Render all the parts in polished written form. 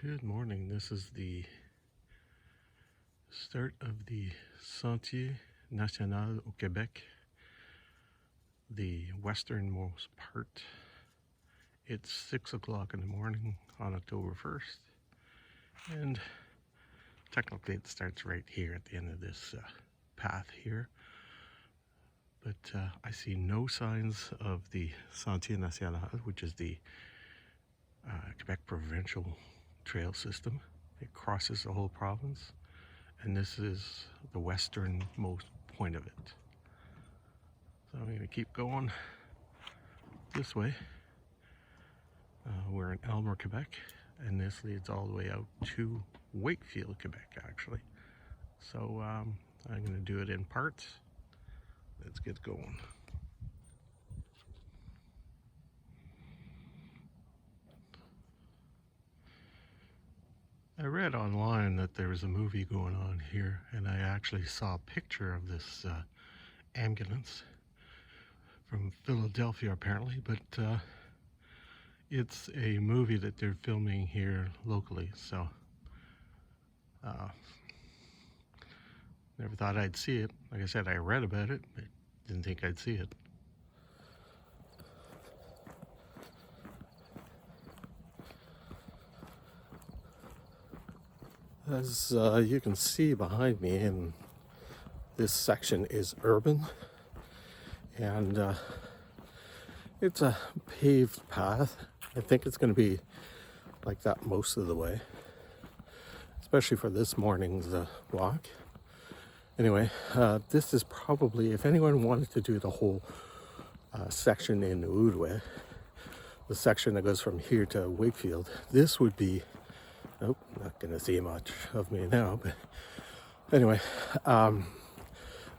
Good morning. This is the start of the Sentier National au Quebec, the westernmost part. It's 6 o'clock in the morning on October 1st, and technically it starts right here at the end of this path here. But I see no signs of the Sentier National, which is the Quebec Provincial Trail system. It crosses the whole province, and this is the westernmost point of it. So I'm going to keep going this way. We're in Aylmer, Quebec, and this leads all the way out to Wakefield, Quebec, actually. So I'm going to do it in parts. Let's get going. I read online that there was a movie going on here, and I actually saw a picture of this ambulance from Philadelphia, apparently, but it's a movie that they're filming here locally, so never thought I'd see it. Like I said, I read about it, but didn't think I'd see it. As you can see behind me, and this section is urban, and it's a paved path. I think it's going to be like that most of the way, especially for this morning's walk. Anyway, this is probably, if anyone wanted to do the whole section in Outaouais, the section that goes from here to Wakefield, this would be, nope, not going to see much of me now, but anyway,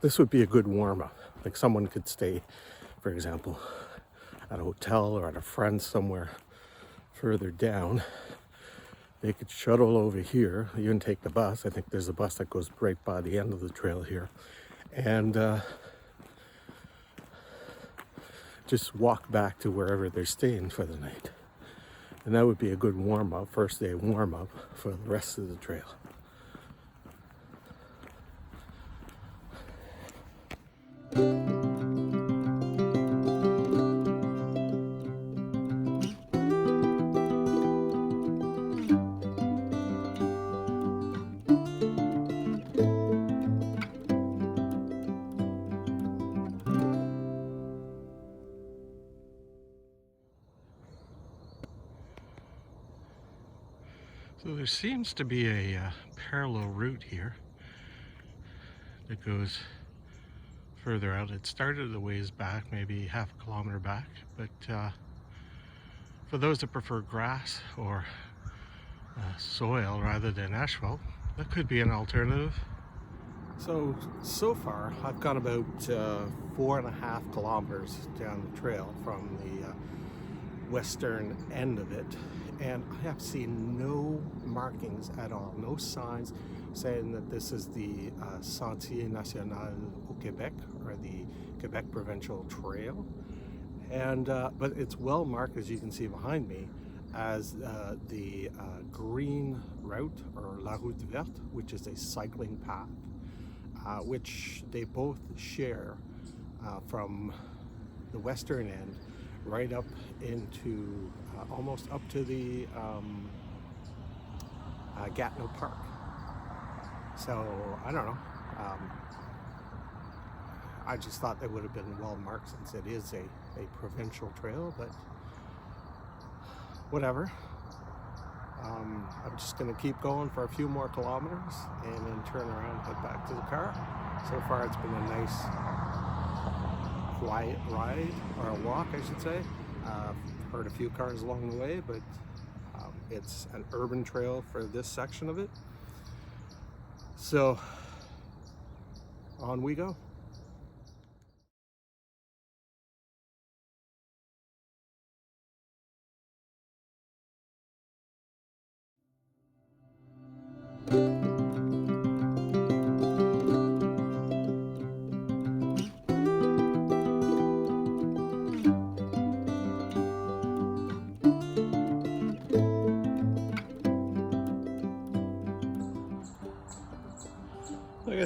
this would be a good warm-up. Like someone could stay, for example, at a hotel or at a friend somewhere further down. They could shuttle over here, even take the bus. I think there's a bus that goes right by the end of the trail here. And just walk back to wherever they're staying for the night. And that would be a good warm-up, first day warm-up for the rest of the trail. So there seems to be a parallel route here that goes further out. It started a ways back, maybe half a kilometer back, but for those that prefer grass or soil rather than asphalt, that could be an alternative. So far I've gone about 4.5 kilometers down the trail from the western end of it, and I have seen no markings at all, no signs saying that this is the Sentier National au Québec, or the Quebec Provincial Trail. And but it's well marked, as you can see behind me, as the green route, or La Route Verte, which is a cycling path, which they both share from the western end right up into almost up to the Gatineau Park. So I don't know. I just thought they would have been well marked since it is a provincial trail, but whatever. I'm just going to keep going for a few more kilometers and then turn around and head back to the car. So far it's been a nice quiet ride, or a walk I should say. Heard a few cars along the way, but it's an urban trail for this section of it. So on we go.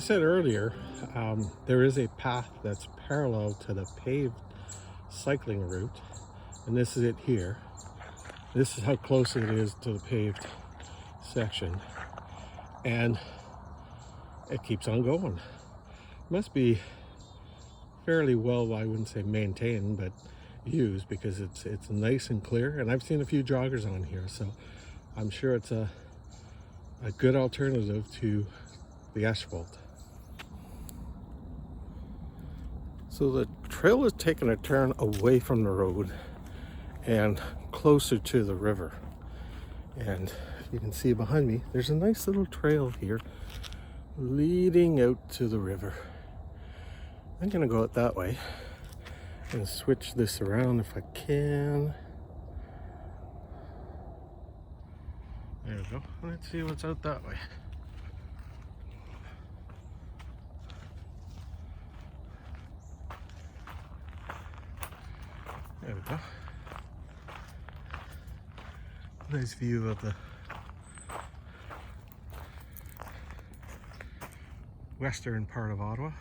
said earlier, there is a path that's parallel to the paved cycling route, and this is it here. This is how close it is to the paved section, and it keeps on going. Must be fairly well, I wouldn't say maintained, but used, because it's nice and clear, and I've seen a few joggers on here, so I'm sure it's a good alternative to the asphalt. So the trail is taking a turn away from the road and closer to the river, and you can see behind me there's a nice little trail here leading out to the river. I'm gonna go out that way and switch this around if I can. There we go. Let's see what's out that way. There we go. Nice view of the western part of Ottawa.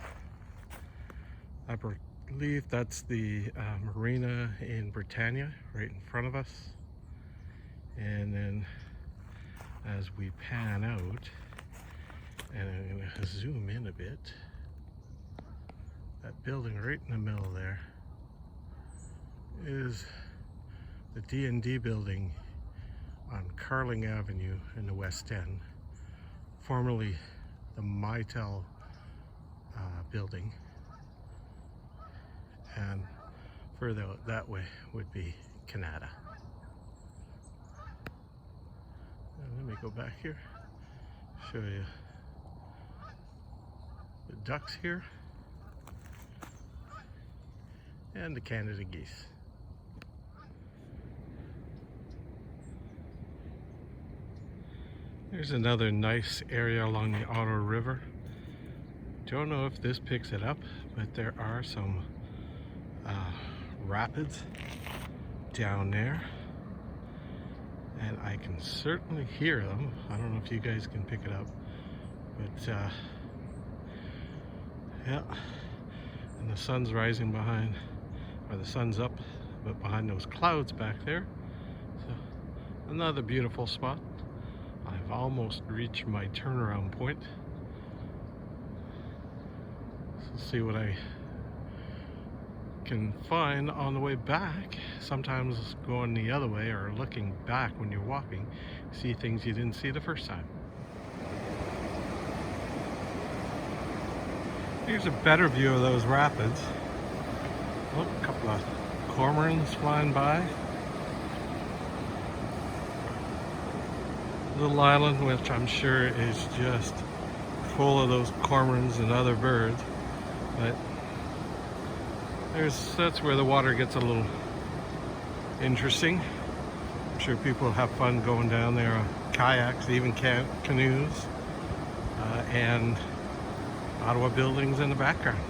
I believe that's the marina in Britannia right in front of us. And then as we pan out, and I'm going to zoom in a bit, that building right in the middle there is the D&D building on Carling Avenue in the West End, formerly the Mitel building, and further out that way would be Canada. And let me go back here, show you the ducks here and the Canada geese. There's another nice area along the Ottawa River. Don't know if this picks it up, but there are some rapids down there, and I can certainly hear them. I don't know if you guys can pick it up, but yeah, and the sun's rising behind, or the sun's up, but behind those clouds back there. So another beautiful spot. I've almost reached my turnaround point. So see what I can find on the way back. Sometimes going the other way or looking back when you're walking, see things you didn't see the first time. Here's a better view of those rapids. Oh, a couple of cormorants flying by. Little island, which I'm sure is just full of those cormorants and other birds, but that's where the water gets a little interesting. I'm sure people have fun going down there on kayaks, even canoes, and Ottawa buildings in the background.